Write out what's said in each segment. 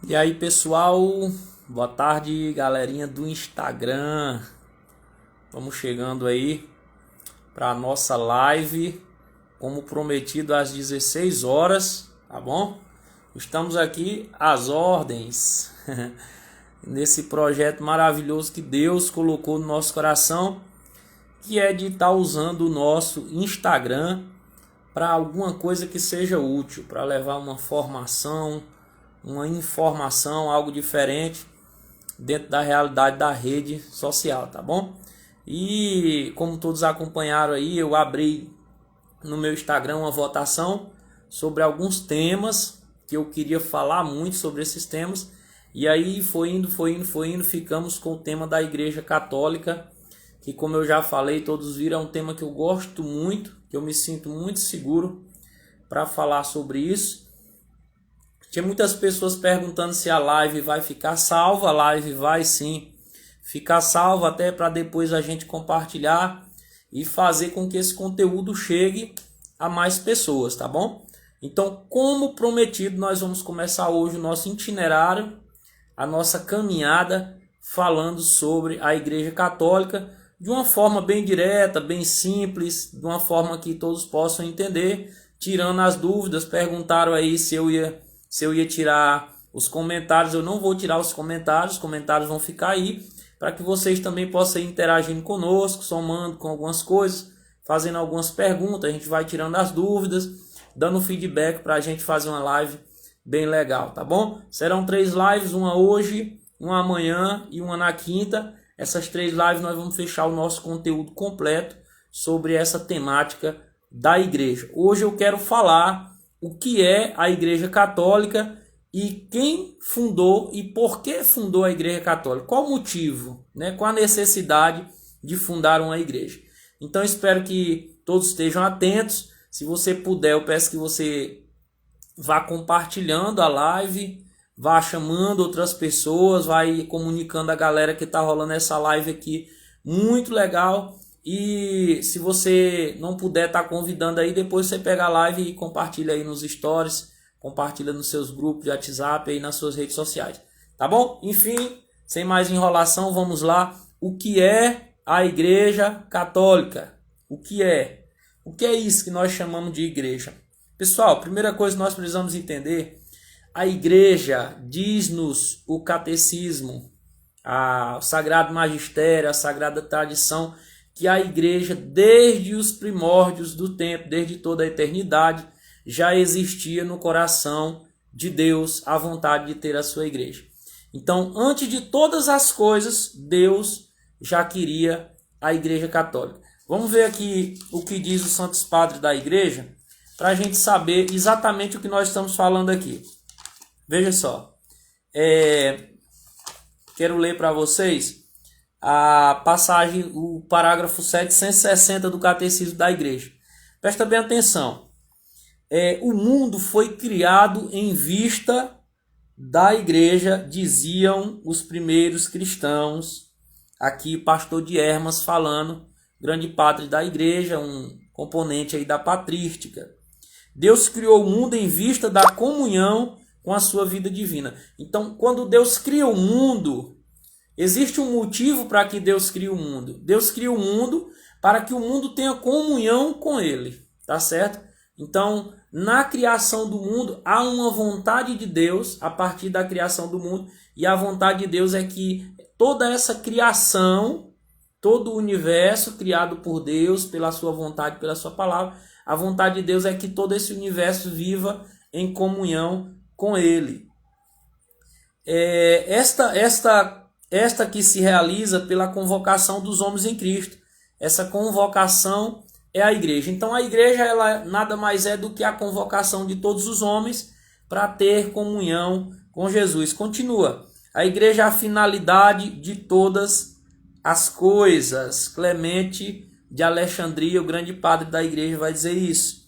E aí, pessoal, boa tarde, galerinha do Instagram. Vamos chegando aí para a nossa live, como prometido, às 16 horas, tá bom? Estamos aqui às ordens, nesse projeto maravilhoso que Deus colocou no nosso coração, que é de estar usando o nosso Instagram para alguma coisa que seja útil, para levar uma formação, uma informação, algo diferente dentro da realidade da rede social, tá bom? E como todos acompanharam aí, eu abri no meu Instagram uma votação sobre alguns temas que eu queria falar muito sobre esses temas. E aí foi indo, ficamos com o tema da Igreja Católica, que como eu já falei, todos viram, é um tema que eu gosto muito, que eu me sinto muito seguro para falar sobre isso. Tinha muitas pessoas perguntando se a live vai ficar salva. A live vai sim ficar salva, até para depois a gente compartilhar e fazer com que esse conteúdo chegue a mais pessoas, tá bom? Então, como prometido, nós vamos começar hoje o nosso itinerário, a nossa caminhada, falando sobre a Igreja Católica de uma forma bem direta, bem simples, de uma forma que todos possam entender, tirando as dúvidas. Perguntaram aí se eu ia tirar os comentários. Eu não vou tirar os comentários vão ficar aí, para que vocês também possam ir interagindo conosco, somando com algumas coisas, fazendo algumas perguntas. A gente vai tirando as dúvidas, dando feedback para a gente fazer uma live bem legal, tá bom? Serão 3 lives, uma hoje, uma amanhã e uma na quinta. Essas 3 lives nós vamos fechar o nosso conteúdo completo sobre essa temática da igreja. Hoje eu quero falar o que é a Igreja Católica e quem fundou e por que fundou a Igreja Católica. Qual o motivo, né? Qual a necessidade de fundar uma igreja. Então espero que todos estejam atentos. Se você puder, eu peço que você vá compartilhando a live, vá chamando outras pessoas, vai comunicando a galera que está rolando essa live aqui. Muito legal. E se você não puder estar convidando aí, depois você pega a live e compartilha aí nos stories, compartilha nos seus grupos de WhatsApp aí nas suas redes sociais, tá bom? Enfim, sem mais enrolação, vamos lá. O que é a Igreja Católica? O que é? O que é isso que nós chamamos de igreja? Pessoal, primeira coisa que nós precisamos entender, a igreja, diz-nos o catecismo, o sagrado magistério, a sagrada tradição, que a igreja, desde os primórdios do tempo, desde toda a eternidade, já existia no coração de Deus a vontade de ter a sua igreja. Então, antes de todas as coisas, Deus já queria a Igreja Católica. Vamos ver aqui o que diz os Santos Padres da Igreja, para a gente saber exatamente o que nós estamos falando aqui. Veja só, quero ler para vocês a passagem, o parágrafo 760 do Catecismo da Igreja. Presta bem atenção. O mundo foi criado em vista da igreja, diziam os primeiros cristãos. Aqui o pastor de Hermas falando, grande padre da igreja, um componente aí da patrística. Deus criou o mundo em vista da comunhão com a sua vida divina. Então, quando Deus cria o mundo, existe um motivo para que Deus crie o mundo. Deus cria o mundo para que o mundo tenha comunhão com ele, tá certo? Então, na criação do mundo, há uma vontade de Deus a partir da criação do mundo, e a vontade de Deus é que toda essa criação, todo o universo criado por Deus, pela sua vontade, pela sua palavra, a vontade de Deus é que todo esse universo viva em comunhão com ele. Esta que se realiza pela convocação dos homens em Cristo. Essa convocação é a igreja. Então a igreja, ela nada mais é do que a convocação de todos os homens para ter comunhão com Jesus. Continua. A igreja é a finalidade de todas as coisas. Clemente de Alexandria, o grande padre da igreja, vai dizer isso.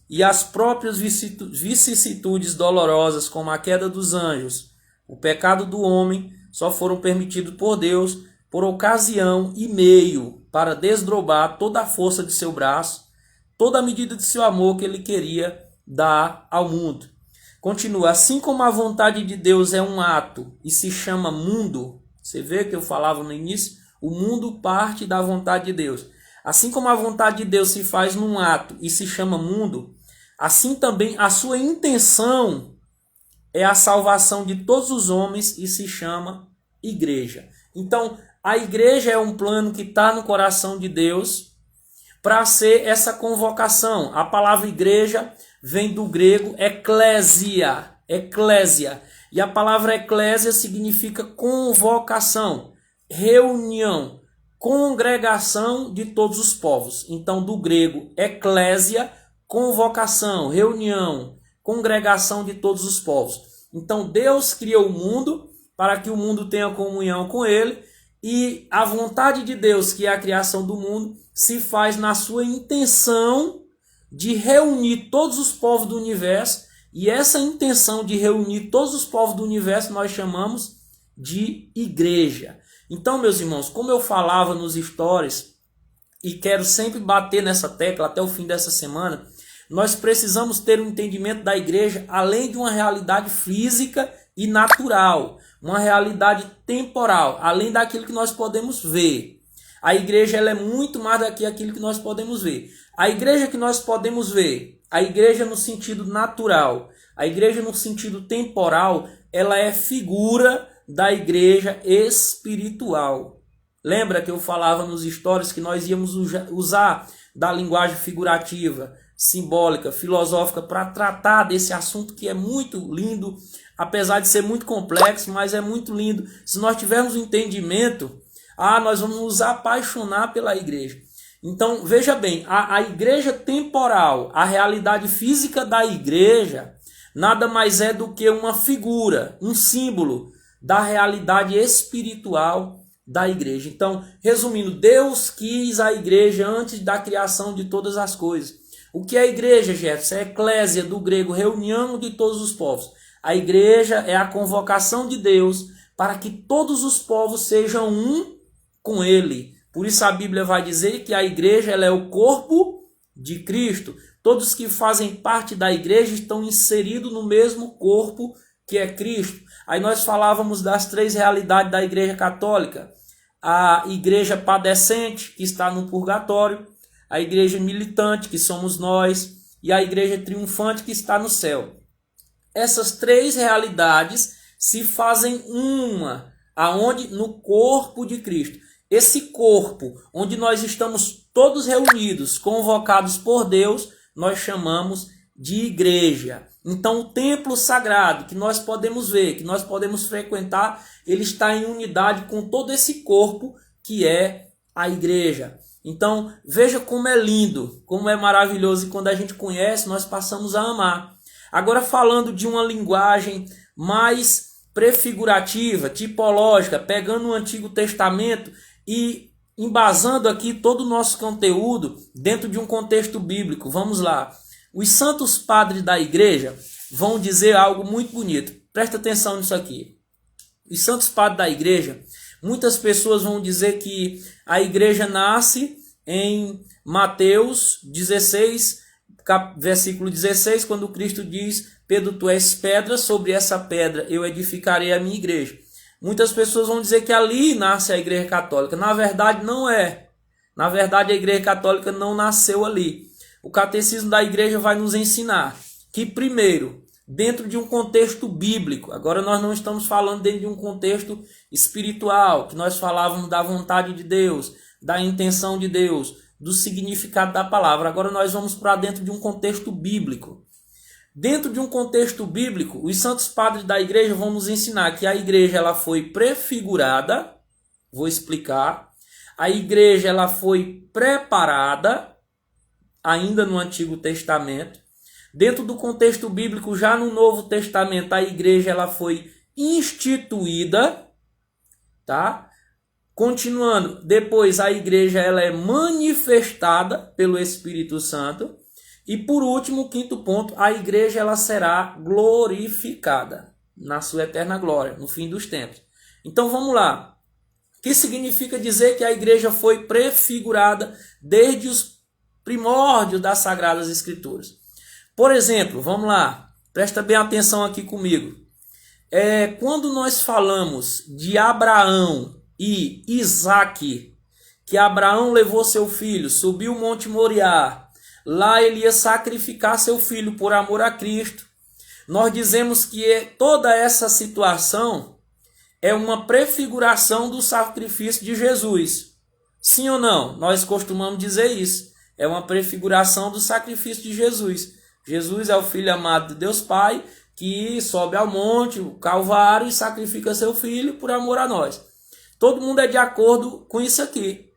E as próprias vicissitudes dolorosas, como a queda dos anjos, o pecado do homem, só foram permitidos por Deus por ocasião e meio para desdobrar toda a força de seu braço, toda a medida de seu amor que ele queria dar ao mundo. Continua, assim como a vontade de Deus é um ato e se chama mundo, você vê que eu falava no início, o mundo parte da vontade de Deus. Assim como a vontade de Deus se faz num ato e se chama mundo, assim também a sua intenção é a salvação de todos os homens e se chama igreja. Então, a igreja é um plano que está no coração de Deus para ser essa convocação. A palavra igreja vem do grego eclésia, eclésia. E a palavra eclésia significa convocação, reunião, congregação de todos os povos. Então, do grego eclésia, convocação, reunião, congregação de todos os povos. Então, Deus criou o mundo para que o mundo tenha comunhão com ele, e a vontade de Deus, que é a criação do mundo, se faz na sua intenção de reunir todos os povos do universo, e essa intenção de reunir todos os povos do universo nós chamamos de igreja. Então, meus irmãos, como eu falava nos stories, e quero sempre bater nessa tecla até o fim dessa semana, nós precisamos ter um entendimento da igreja além de uma realidade física e natural, uma realidade temporal, além daquilo que nós podemos ver. A igreja ela é muito mais do que aquilo que nós podemos ver. A igreja que nós podemos ver, a igreja no sentido natural, a igreja no sentido temporal, ela é figura da igreja espiritual. Lembra que eu falava nos stories que nós íamos usar da linguagem figurativa, simbólica, filosófica, para tratar desse assunto que é muito lindo, apesar de ser muito complexo, mas é muito lindo. Se nós tivermos um entendimento, nós vamos nos apaixonar pela igreja. Então, veja bem, a igreja temporal, a realidade física da igreja, nada mais é do que uma figura, um símbolo da realidade espiritual da igreja. Então, resumindo, Deus quis a igreja antes da criação de todas as coisas. O que é a igreja, Jefferson? É eclésia, do grego, reunião de todos os povos. A igreja é a convocação de Deus para que todos os povos sejam um com ele. Por isso a Bíblia vai dizer que a igreja ela é o corpo de Cristo. Todos que fazem parte da igreja estão inseridos no mesmo corpo que é Cristo. Aí nós falávamos das três realidades da igreja católica. A igreja padecente, que está no purgatório, a igreja militante, que somos nós, e a igreja triunfante, que está no céu. Essas três realidades se fazem uma, aonde? No corpo de Cristo. Esse corpo, onde nós estamos todos reunidos, convocados por Deus, nós chamamos de igreja. Então, o templo sagrado que nós podemos ver, que nós podemos frequentar, ele está em unidade com todo esse corpo que é a igreja. Então, veja como é lindo, como é maravilhoso, e quando a gente conhece, nós passamos a amar. Agora, falando de uma linguagem mais prefigurativa, tipológica, pegando o Antigo Testamento e embasando aqui todo o nosso conteúdo dentro de um contexto bíblico. Vamos lá. Os santos padres da igreja vão dizer algo muito bonito. Presta atenção nisso aqui. Os santos padres da igreja, muitas pessoas vão dizer que a igreja nasce em Mateus 16, versículo 16, quando Cristo diz: Pedro, tu és pedra, sobre essa pedra eu edificarei a minha igreja. Muitas pessoas vão dizer que ali nasce a igreja católica. Na verdade, não é. Na verdade, a igreja católica não nasceu ali. O catecismo da igreja vai nos ensinar que, primeiro, dentro de um contexto bíblico, agora nós não estamos falando dentro de um contexto espiritual, que nós falávamos da vontade de Deus, da intenção de Deus, do significado da palavra. Agora nós vamos para dentro de um contexto bíblico. Dentro de um contexto bíblico, os santos padres da igreja vão nos ensinar que a igreja ela foi prefigurada, vou explicar. A igreja ela foi preparada, ainda no Antigo Testamento. Dentro do contexto bíblico, já no Novo Testamento, a igreja ela foi instituída, tá? Continuando, depois a igreja ela é manifestada pelo Espírito Santo. E por último, quinto ponto, a igreja ela será glorificada na sua eterna glória, no fim dos tempos. Então vamos lá. O que significa dizer que a igreja foi prefigurada desde os primórdios das Sagradas Escrituras? Por exemplo, vamos lá, Presta bem atenção aqui comigo. Quando nós falamos de Abraão e Isaque, que Abraão levou seu filho, subiu o Monte Moriá, lá ele ia sacrificar seu filho por amor a Cristo. Nós dizemos que toda essa situação é uma prefiguração do sacrifício de Jesus. Sim ou não? Nós costumamos dizer isso. É uma prefiguração do sacrifício de Jesus. Jesus é o Filho amado de Deus Pai, que sobe ao monte, o Calvário, e sacrifica seu filho por amor a nós. Todo mundo é de acordo com isso aqui.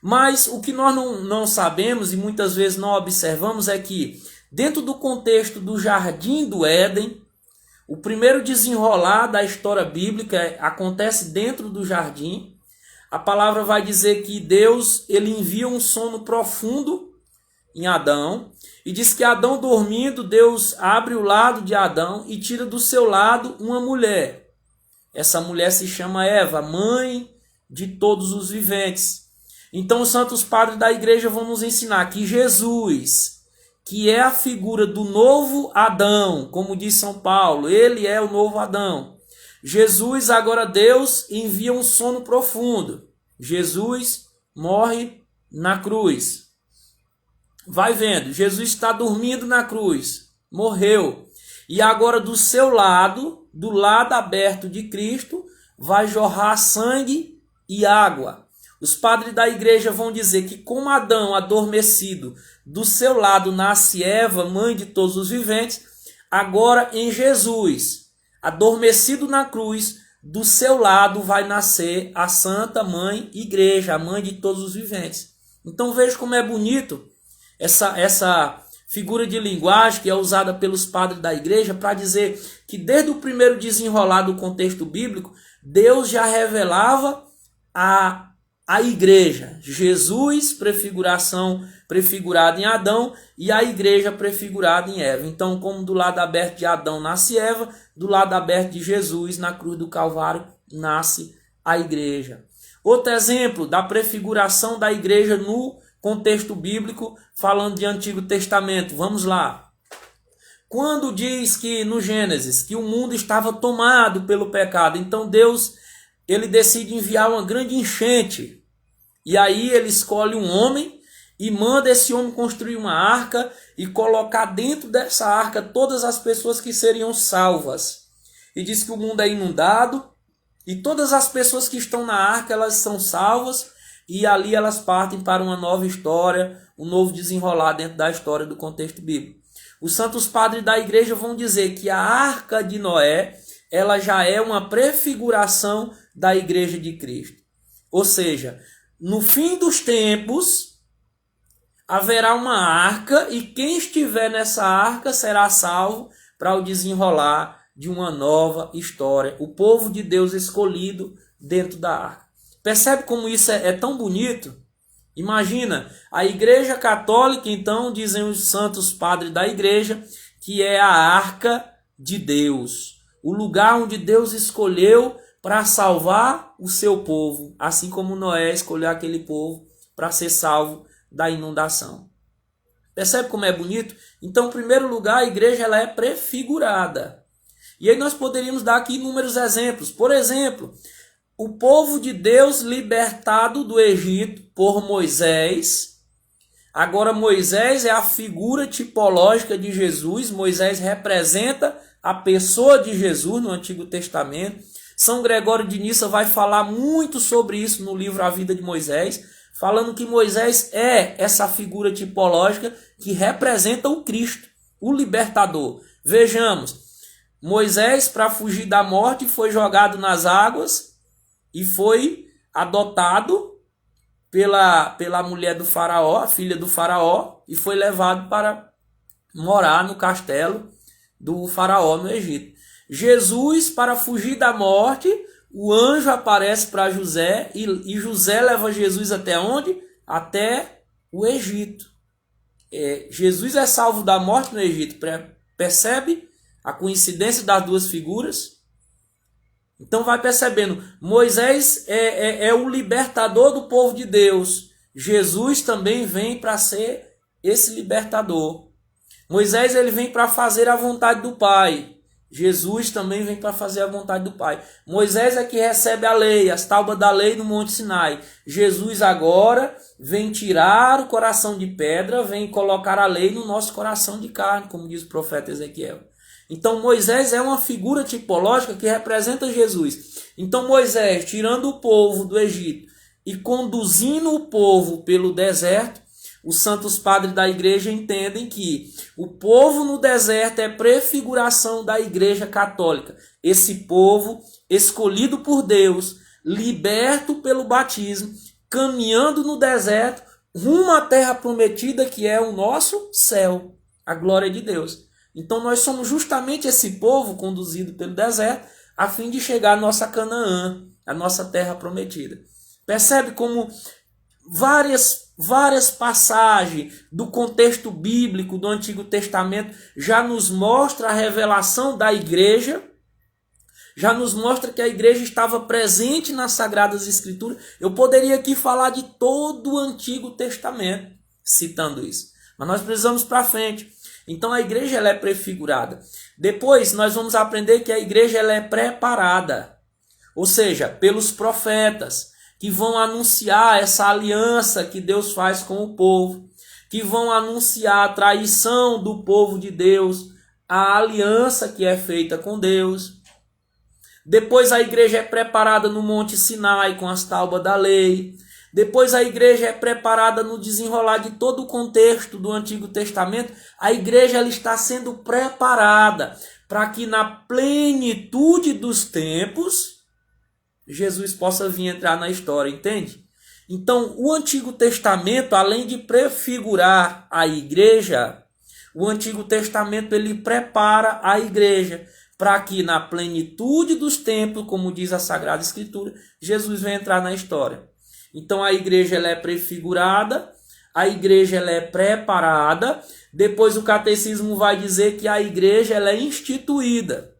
Mas o que nós não sabemos e muitas vezes não observamos é que, dentro do contexto do Jardim do Éden, o primeiro desenrolar da história bíblica acontece dentro do jardim. A palavra vai dizer que Deus ele envia um sono profundo em Adão e diz que Adão dormindo, Deus abre o lado de Adão e tira do seu lado uma mulher. Essa mulher se chama Eva, mãe de todos os viventes. Então os santos padres da igreja vão nos ensinar que Jesus, que é a figura do novo Adão, como diz São Paulo, ele é o novo Adão. Jesus, agora Deus, envia um sono profundo. Jesus morre na cruz. Vai vendo, Jesus está dormindo na cruz, morreu. E agora do seu lado, do lado aberto de Cristo, vai jorrar sangue e água. Os padres da igreja vão dizer que como Adão adormecido, do seu lado nasce Eva, mãe de todos os viventes, agora em Jesus, adormecido na cruz, do seu lado vai nascer a Santa Mãe Igreja, a mãe de todos os viventes. Então veja como é bonito essa figura de linguagem que é usada pelos padres da igreja para dizer que desde o primeiro desenrolar do contexto bíblico, Deus já revelava a igreja, Jesus, prefigurado em Adão, e a igreja prefigurada em Eva. Então, como do lado aberto de Adão nasce Eva, do lado aberto de Jesus, na cruz do Calvário, nasce a igreja. Outro exemplo da prefiguração da igreja no contexto bíblico, falando de Antigo Testamento. Vamos lá. Quando diz que no Gênesis, que o mundo estava tomado pelo pecado, então Deus ele decide enviar uma grande enchente. E aí ele escolhe um homem e manda esse homem construir uma arca e colocar dentro dessa arca todas as pessoas que seriam salvas. E diz que o mundo é inundado e todas as pessoas que estão na arca elas são salvas e ali elas partem para uma nova história, um novo desenrolar dentro da história do contexto bíblico. Os santos padres da igreja vão dizer que a arca de Noé ela já é uma prefiguração da igreja de Cristo. Ou seja, no fim dos tempos, haverá uma arca e quem estiver nessa arca será salvo para o desenrolar de uma nova história. O povo de Deus escolhido dentro da arca. Percebe como isso é tão bonito? Imagina, a igreja católica, então, dizem os santos padres da igreja, que é a arca de Deus. O lugar onde Deus escolheu para salvar o seu povo, assim como Noé escolheu aquele povo para ser salvo da inundação. Percebe como é bonito? Então, em primeiro lugar, a igreja ela é prefigurada. E aí nós poderíamos dar aqui inúmeros exemplos. Por exemplo, o povo de Deus libertado do Egito por Moisés. Agora Moisés é a figura tipológica de Jesus. Moisés representa a pessoa de Jesus no Antigo Testamento. São Gregório de Nissa vai falar muito sobre isso no livro A Vida de Moisés, falando que Moisés é essa figura tipológica que representa o Cristo, o libertador. Vejamos, Moisés, para fugir da morte, foi jogado nas águas e foi adotado pela mulher do faraó, a filha do faraó, e foi levado para morar no castelo do faraó no Egito. Jesus, para fugir da morte, o anjo aparece para José e José leva Jesus até onde? Até o Egito. Jesus é salvo da morte no Egito. Percebe a coincidência das duas figuras? Então vai percebendo, Moisés é o libertador do povo de Deus. Jesus também vem para ser esse libertador. Moisés ele vem para fazer a vontade do Pai. Jesus também vem para fazer a vontade do Pai. Moisés é que recebe a lei, as tábuas da lei no Monte Sinai. Jesus agora vem tirar o coração de pedra, vem colocar a lei no nosso coração de carne, como diz o profeta Ezequiel. Então Moisés é uma figura tipológica que representa Jesus. Então Moisés, tirando o povo do Egito e conduzindo o povo pelo deserto, os santos padres da igreja entendem que o povo no deserto é prefiguração da igreja católica. Esse povo escolhido por Deus, liberto pelo batismo, caminhando no deserto, rumo à terra prometida que é o nosso céu, a glória de Deus. Então nós somos justamente esse povo conduzido pelo deserto a fim de chegar à nossa Canaã, a nossa terra prometida. Percebe como várias passagens do contexto bíblico do Antigo Testamento já nos mostra a revelação da igreja, já nos mostra que a igreja estava presente nas Sagradas Escrituras. Eu poderia aqui falar de todo o Antigo Testamento, citando isso, mas nós precisamos para frente. Então a igreja ela é prefigurada. Depois nós vamos aprender que a igreja ela é preparada, ou seja, pelos profetas, que vão anunciar essa aliança que Deus faz com o povo, que vão anunciar a traição do povo de Deus, a aliança que é feita com Deus. Depois a igreja é preparada no Monte Sinai com as tábuas da lei. Depois a igreja é preparada no desenrolar de todo o contexto do Antigo Testamento. A igreja ela está sendo preparada para que na plenitude dos tempos Jesus possa vir entrar na história, entende? Então, o Antigo Testamento, além de prefigurar a igreja, o Antigo Testamento ele prepara a igreja para que na plenitude dos tempos, como diz a Sagrada Escritura, Jesus venha entrar na história. Então, a igreja ela é prefigurada, a igreja ela é preparada, depois o catecismo vai dizer que a igreja ela é instituída.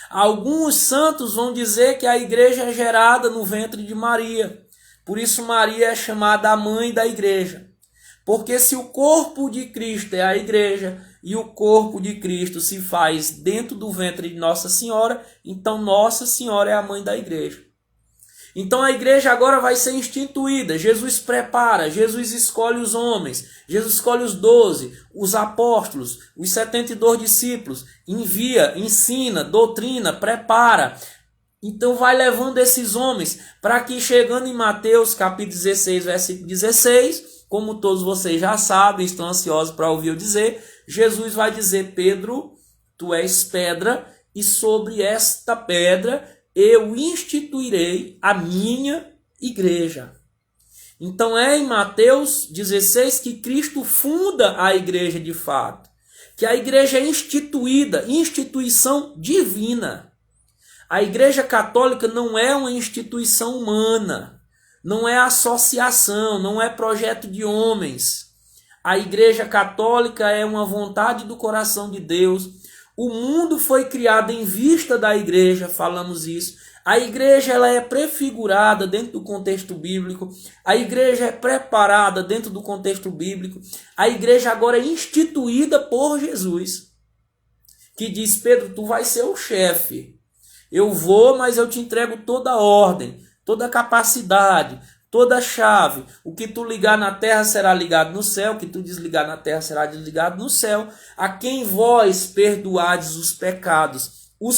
Alguns santos vão dizer que a igreja é gerada no ventre de Maria. Por isso Maria é chamada a mãe da igreja. Porque se o corpo de Cristo é a igreja e o corpo de Cristo se faz dentro do ventre de Nossa Senhora, então Nossa Senhora é a mãe da igreja. Então a igreja agora vai ser instituída. Jesus prepara, Jesus escolhe os homens, Jesus escolhe os 12, os apóstolos, os 72 discípulos, envia, ensina, doutrina, prepara. Então vai levando esses homens para que chegando em Mateus capítulo 16, versículo 16, como todos vocês já sabem, estão ansiosos para ouvir eu dizer, Jesus vai dizer: Pedro, tu és pedra, e sobre esta pedra eu instituirei a minha igreja. Então é em Mateus 16 que Cristo funda a igreja de fato. Que a igreja é instituída, instituição divina. A igreja católica não é uma instituição humana, não é associação, não é projeto de homens. A igreja católica é uma vontade do coração de Deus. O mundo foi criado em vista da igreja, falamos isso. A igreja ela é prefigurada dentro do contexto bíblico. A igreja é preparada dentro do contexto bíblico. A igreja agora é instituída por Jesus, que diz: Pedro, tu vais ser o chefe. Eu vou, mas eu te entrego toda a ordem, toda a capacidade, toda a chave. O que tu ligar na terra será ligado no céu, o que tu desligar na terra será desligado no céu. A quem vós perdoardes os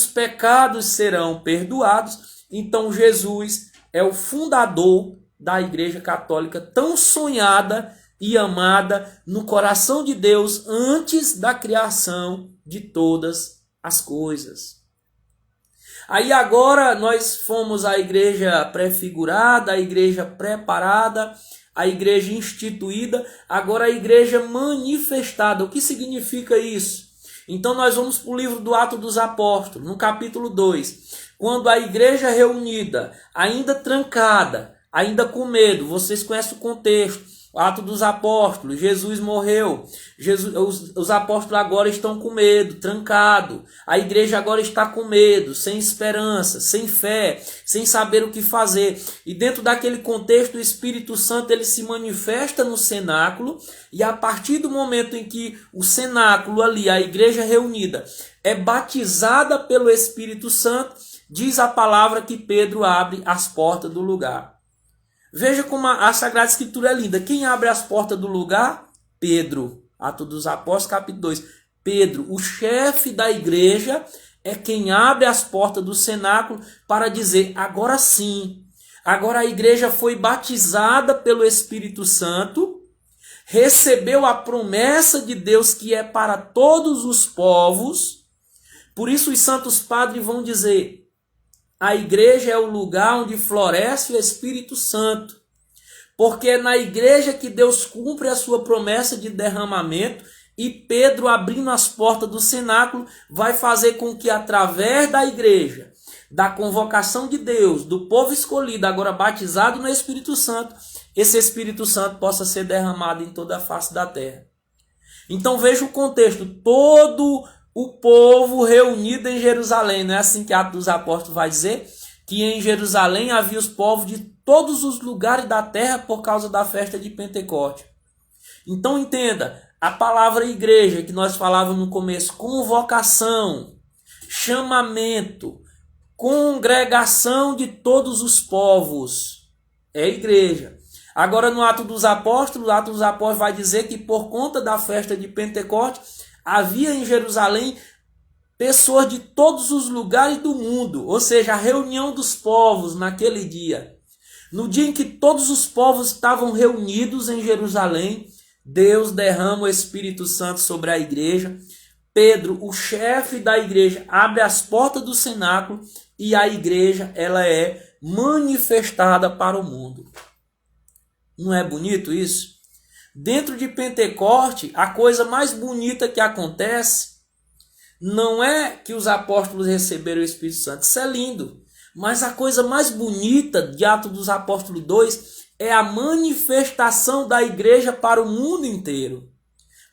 pecados serão perdoados. Então Jesus é o fundador da Igreja Católica, tão sonhada e amada no coração de Deus antes da criação de todas as coisas. Aí agora nós fomos a igreja prefigurada, a igreja preparada, a igreja instituída, agora a igreja manifestada. O que significa isso? Então nós vamos para o livro do Atos dos Apóstolos, no capítulo 2. Quando a igreja reunida, ainda trancada, ainda com medo, vocês conhecem o contexto. Ato dos Apóstolos, Jesus morreu, os apóstolos agora estão com medo, trancado. A igreja agora está com medo, sem esperança, sem fé, sem saber o que fazer. E dentro daquele contexto, o Espírito Santo ele se manifesta no cenáculo, e a partir do momento em que o cenáculo ali, a igreja reunida, é batizada pelo Espírito Santo, diz a palavra que Pedro abre as portas do lugar. Veja como a Sagrada Escritura é linda. Quem abre as portas do lugar? Pedro. Atos dos Apóstolos, capítulo 2. Pedro, o chefe da igreja, é quem abre as portas do cenáculo para dizer, agora sim, agora a igreja foi batizada pelo Espírito Santo, recebeu a promessa de Deus que é para todos os povos. Por isso os santos padres vão dizer, a igreja é o lugar onde floresce o Espírito Santo, porque é na igreja que Deus cumpre a sua promessa de derramamento, e Pedro, abrindo as portas do cenáculo, vai fazer com que através da igreja, da convocação de Deus, do povo escolhido, agora batizado no Espírito Santo, esse Espírito Santo possa ser derramado em toda a face da terra. Então veja o contexto, todo o povo reunido em Jerusalém. Não é assim que Atos dos Apóstolos vai dizer? Que em Jerusalém havia os povos de todos os lugares da terra por causa da festa de Pentecoste. Então entenda, a palavra igreja que nós falávamos no começo, convocação, chamamento, congregação de todos os povos, é igreja. Agora no Atos dos Apóstolos, vai dizer que por conta da festa de Pentecoste, havia em Jerusalém pessoas de todos os lugares do mundo, ou seja, a reunião dos povos naquele dia. No dia em que todos os povos estavam reunidos em Jerusalém, Deus derrama o Espírito Santo sobre a igreja. Pedro, o chefe da igreja, abre as portas do cenáculo e a igreja ela é manifestada para o mundo. Não é bonito isso? Dentro de Pentecoste, a coisa mais bonita que acontece não é que os apóstolos receberam o Espírito Santo. Isso é lindo. Mas a coisa mais bonita de Atos dos Apóstolos 2 é a manifestação da igreja para o mundo inteiro.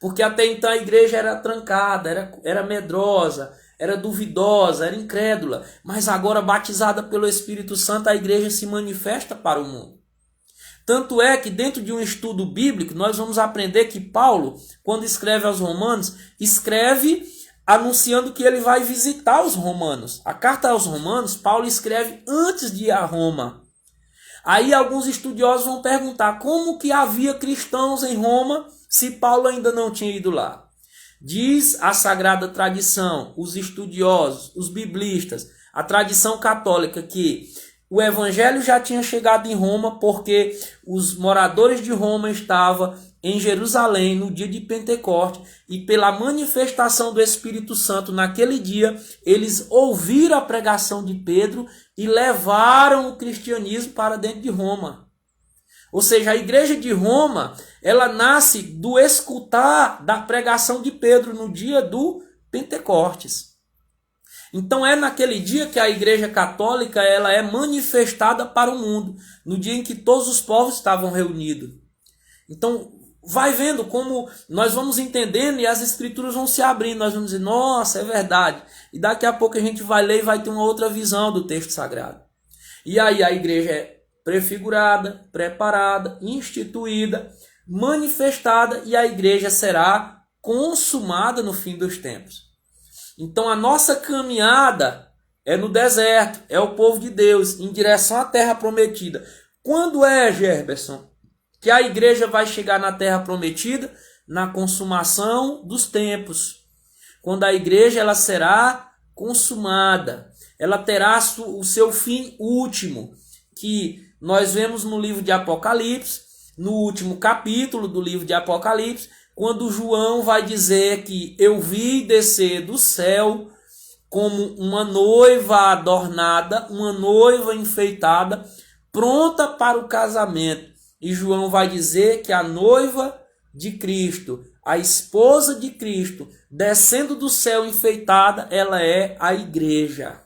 Porque até então a igreja era trancada, era medrosa, era duvidosa, era incrédula. Mas agora, batizada pelo Espírito Santo, a igreja se manifesta para o mundo. Tanto é que dentro de um estudo bíblico, nós vamos aprender que Paulo, quando escreve aos Romanos, escreve anunciando que ele vai visitar os romanos. A carta aos Romanos, Paulo escreve antes de ir a Roma. Aí alguns estudiosos vão perguntar como que havia cristãos em Roma se Paulo ainda não tinha ido lá. Diz a Sagrada Tradição, os estudiosos, os biblistas, a tradição católica que o evangelho já tinha chegado em Roma porque os moradores de Roma estavam em Jerusalém no dia de Pentecoste e pela manifestação do Espírito Santo naquele dia, eles ouviram a pregação de Pedro e levaram o cristianismo para dentro de Roma. Ou seja, a igreja de Roma, ela nasce do escutar da pregação de Pedro no dia do Pentecostes. Então é naquele dia que a igreja católica ela é manifestada para o mundo, no dia em que todos os povos estavam reunidos. Então vai vendo como nós vamos entendendo e as escrituras vão se abrindo, nós vamos dizer, nossa, é verdade. E daqui a pouco a gente vai ler e vai ter uma outra visão do texto sagrado. E aí a igreja é prefigurada, preparada, instituída, manifestada e a igreja será consumada no fim dos tempos. Então a nossa caminhada é no deserto, é o povo de Deus em direção à terra prometida. Quando é, Gerberson, que a igreja vai chegar na terra prometida? Na consumação dos tempos. Quando a igreja ela será consumada, ela terá o seu fim último, que nós vemos no livro de Apocalipse, no último capítulo do livro de Apocalipse, quando João vai dizer que eu vi descer do céu como uma noiva adornada, uma noiva enfeitada, pronta para o casamento. E João vai dizer que a noiva de Cristo, a esposa de Cristo, descendo do céu enfeitada, ela é a igreja.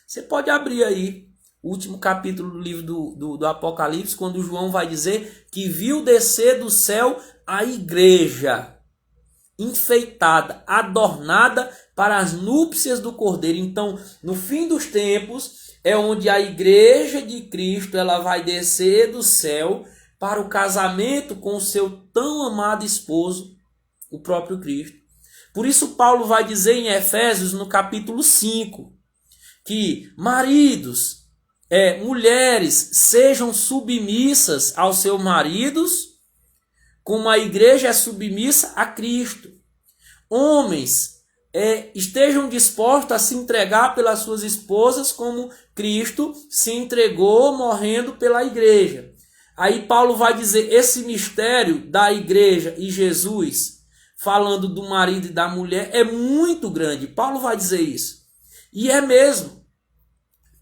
Você pode abrir aí último capítulo do livro do Apocalipse, quando João vai dizer que viu descer do céu a igreja enfeitada, adornada para as núpcias do Cordeiro. Então, no fim dos tempos, é onde a igreja de Cristo ela vai descer do céu para o casamento com o seu tão amado esposo, o próprio Cristo. Por isso Paulo vai dizer em Efésios, no capítulo 5, que maridos, mulheres, sejam submissas aos seus maridos, como a igreja é submissa a Cristo. Homens, estejam dispostos a se entregar pelas suas esposas, como Cristo se entregou morrendo pela igreja. Aí Paulo vai dizer, esse mistério da igreja e Jesus, falando do marido e da mulher, é muito grande. Paulo vai dizer isso. E é mesmo.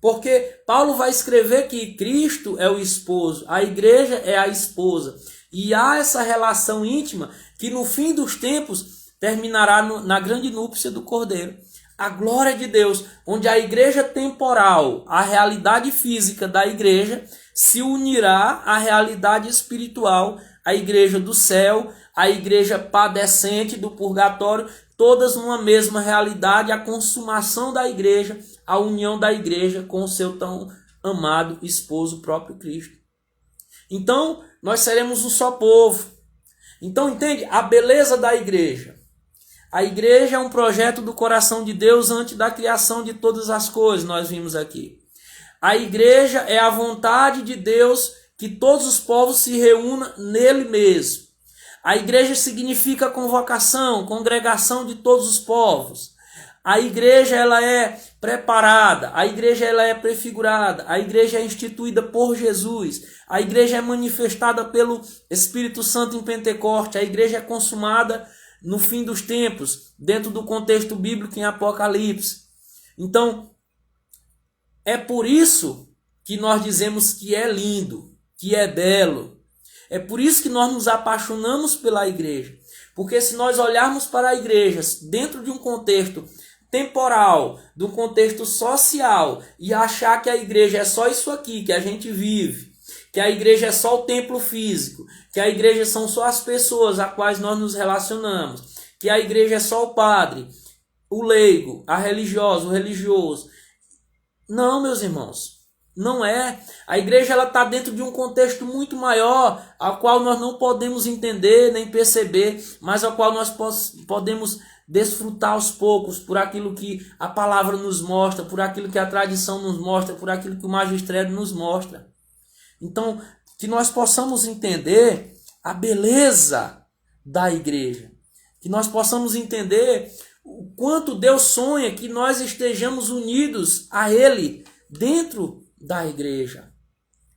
Porque Paulo vai escrever que Cristo é o esposo, a igreja é a esposa. E há essa relação íntima que no fim dos tempos terminará na grande núpcia do Cordeiro. A glória de Deus, onde a igreja temporal, a realidade física da igreja, se unirá à realidade espiritual, a igreja do céu, a igreja padecente do purgatório, todas numa mesma realidade, a consumação da igreja, a união da igreja com o seu tão amado esposo, o próprio Cristo. Então, nós seremos um só povo. Então, entende? A beleza da igreja. A igreja é um projeto do coração de Deus antes da criação de todas as coisas, nós vimos aqui. A igreja é a vontade de Deus que todos os povos se reúnam nele mesmo. A igreja significa convocação, congregação de todos os povos. A igreja ela é preparada, a igreja ela é prefigurada, a igreja é instituída por Jesus, a igreja é manifestada pelo Espírito Santo em Pentecoste, a igreja é consumada no fim dos tempos, dentro do contexto bíblico em Apocalipse. Então, é por isso que nós dizemos que é lindo, que é belo. É por isso que nós nos apaixonamos pela igreja. Porque se nós olharmos para a igreja dentro de um contexto temporal, do contexto social, e achar que a igreja é só isso aqui que a gente vive, que a igreja é só o templo físico, que a igreja são só as pessoas a quais nós nos relacionamos, que a igreja é só o padre, o leigo, a religiosa, o religioso. Não, meus irmãos, não é. A igreja está dentro de um contexto muito maior, ao qual nós não podemos entender nem perceber, mas ao qual nós podemos desfrutar aos poucos por aquilo que a palavra nos mostra, por aquilo que a tradição nos mostra, por aquilo que o magistério nos mostra. Então, que nós possamos entender a beleza da igreja, que nós possamos entender o quanto Deus sonha que nós estejamos unidos a Ele dentro da igreja.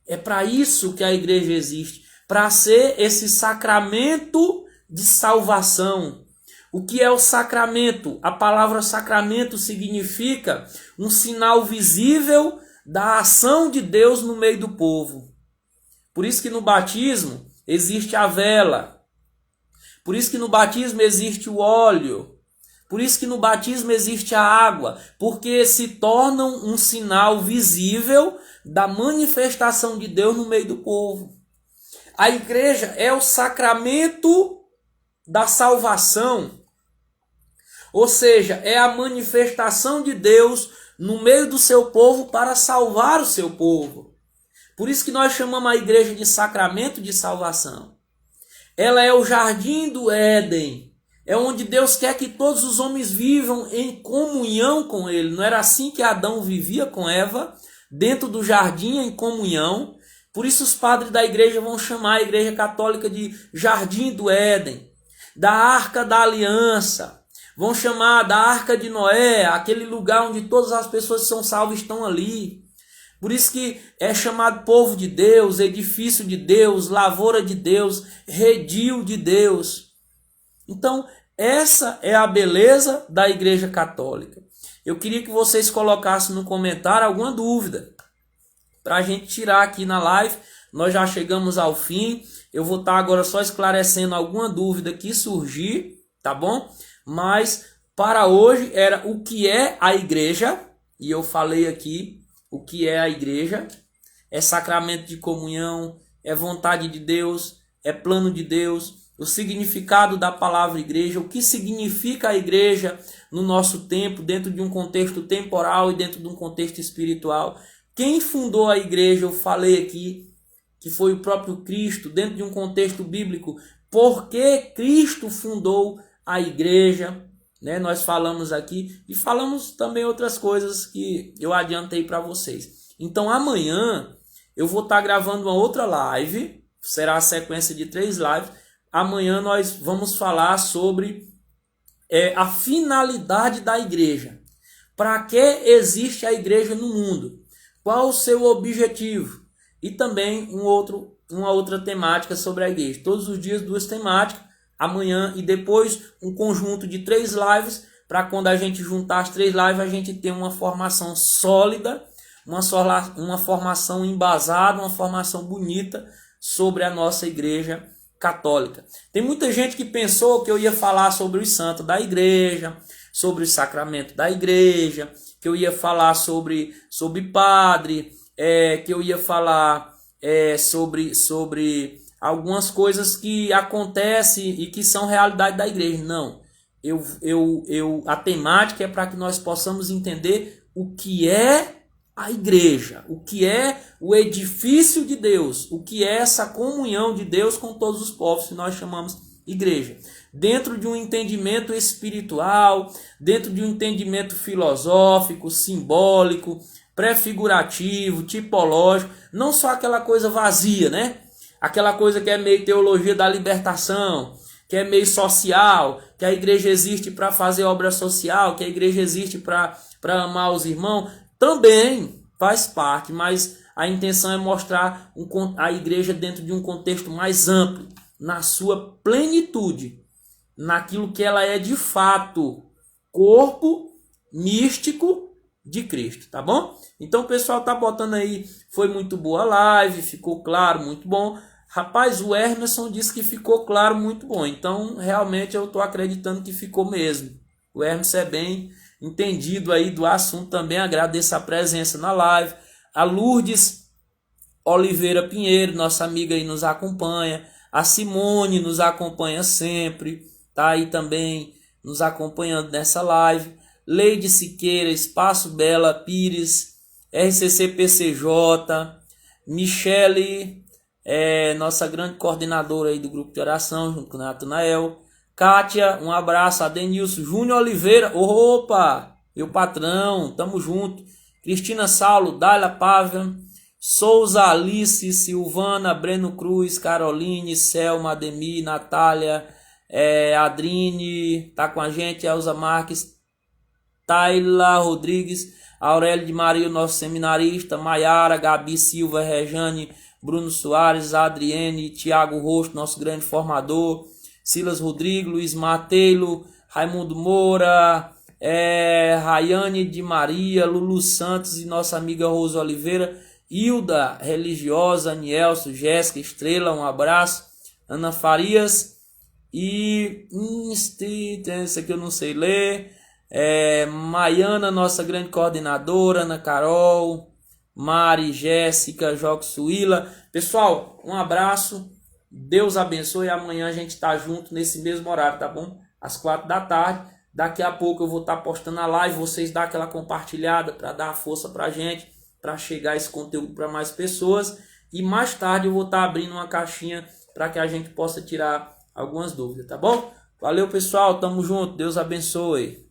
É para isso que a igreja existe, para ser esse sacramento de salvação. O que é o sacramento? A palavra sacramento significa um sinal visível da ação de Deus no meio do povo. Por isso que no batismo existe a vela. Por isso que no batismo existe o óleo. Por isso que no batismo existe a água, porque se tornam um sinal visível da manifestação de Deus no meio do povo. A igreja é o sacramento da salvação, ou seja, é a manifestação de Deus no meio do seu povo para salvar o seu povo. Por isso que nós chamamos a igreja de sacramento de salvação. Ela é o jardim do Éden. É onde Deus quer que todos os homens vivam em comunhão com Ele. Não era assim que Adão vivia com Eva, dentro do jardim em comunhão. Por isso os padres da igreja vão chamar a igreja católica de jardim do Éden, da arca da aliança. Vão chamar da arca de Noé, aquele lugar onde todas as pessoas que são salvas estão ali. Por isso que é chamado povo de Deus, edifício de Deus, lavoura de Deus, redil de Deus. Então, essa é a beleza da igreja católica. Eu queria que vocês colocassem no comentário alguma dúvida, para a gente tirar aqui na live. Nós já chegamos ao fim. Eu vou estar agora só esclarecendo alguma dúvida que surgir, tá bom? Mas para hoje era o que é a igreja, e eu falei aqui o que é a igreja, é sacramento de comunhão, é vontade de Deus, é plano de Deus, o significado da palavra igreja, o que significa a igreja no nosso tempo, dentro de um contexto temporal e dentro de um contexto espiritual. Quem fundou a igreja, eu falei aqui, que foi o próprio Cristo, dentro de um contexto bíblico. Por que Cristo fundou a igreja? Né? Nós falamos aqui e falamos também outras coisas que eu adiantei para vocês. Então amanhã eu vou estar gravando uma outra live, será a sequência de 3 lives. Amanhã nós vamos falar sobre a finalidade da igreja. Para que existe a igreja no mundo? Qual o seu objetivo? E também uma outra temática sobre a igreja. Todos os dias 2 temáticas, amanhã e depois um conjunto de 3 lives, para quando a gente juntar as 3 lives a gente ter uma formação sólida, uma formação embasada, uma formação bonita sobre a nossa igreja católica. Tem muita gente que pensou que eu ia falar sobre os santos da igreja, sobre o sacramento da igreja, que eu ia falar sobre padre, que eu ia falar sobre algumas coisas que acontecem e que são realidade da igreja. Não, a temática é para que nós possamos entender o que é a igreja, o que é o edifício de Deus, o que é essa comunhão de Deus com todos os povos que nós chamamos igreja. Dentro de um entendimento espiritual, dentro de um entendimento filosófico, simbólico, prefigurativo, tipológico, não só aquela coisa vazia, né? Aquela coisa que é meio teologia da libertação, que é meio social, que a igreja existe para fazer obra social, que a igreja existe para amar os irmãos. Também faz parte, mas a intenção é mostrar a igreja dentro de um contexto mais amplo, na sua plenitude, naquilo que ela é de fato, corpo místico de Cristo, tá bom? Então o pessoal tá botando aí, foi muito boa a live, ficou claro, muito bom. Rapaz, o Hermeson disse que ficou claro, muito bom, então realmente eu tô acreditando que ficou mesmo. O Hermeson é bem entendido aí do assunto também, agradeço a presença na live. A Lourdes Oliveira Pinheiro, nossa amiga aí, nos acompanha. A Simone nos acompanha sempre, tá aí também nos acompanhando nessa live. Leide Siqueira, Espaço Bela Pires, RCC PCJ, Michele, nossa grande coordenadora aí do grupo de oração, junto com o Natanael. Kátia, um abraço. Adenilson Júnior Oliveira, opa, meu patrão, tamo junto. Cristina Saulo, Daila Pávia, Souza Alice, Silvana, Breno Cruz, Caroline, Selma, Ademir, Natália, Adrine, tá com a gente, Elza Marques, Taila Rodrigues, Aurélio de Maria, nosso seminarista, Maiara, Gabi Silva, Rejane, Bruno Soares, Adriene, Tiago Rosto, nosso grande formador, Silas Rodrigo, Luiz Mateilo, Raimundo Moura, Rayane de Maria, Lulu Santos e nossa amiga Rosa Oliveira, Hilda Religiosa, Nielso, Jéssica, Estrela, um abraço, Ana Farias e esse aqui eu não sei ler, Maiana, nossa grande coordenadora, Ana Carol, Mari, Jéssica, Joque Suíla. Pessoal, um abraço. Deus abençoe. Amanhã a gente tá junto nesse mesmo horário, tá bom? Às 4 da tarde. Daqui a pouco eu vou estar postando a live. Vocês dão aquela compartilhada para dar força pra gente, para chegar esse conteúdo para mais pessoas. E mais tarde eu vou estar abrindo uma caixinha para que a gente possa tirar algumas dúvidas, tá bom? Valeu, pessoal. Tamo junto. Deus abençoe.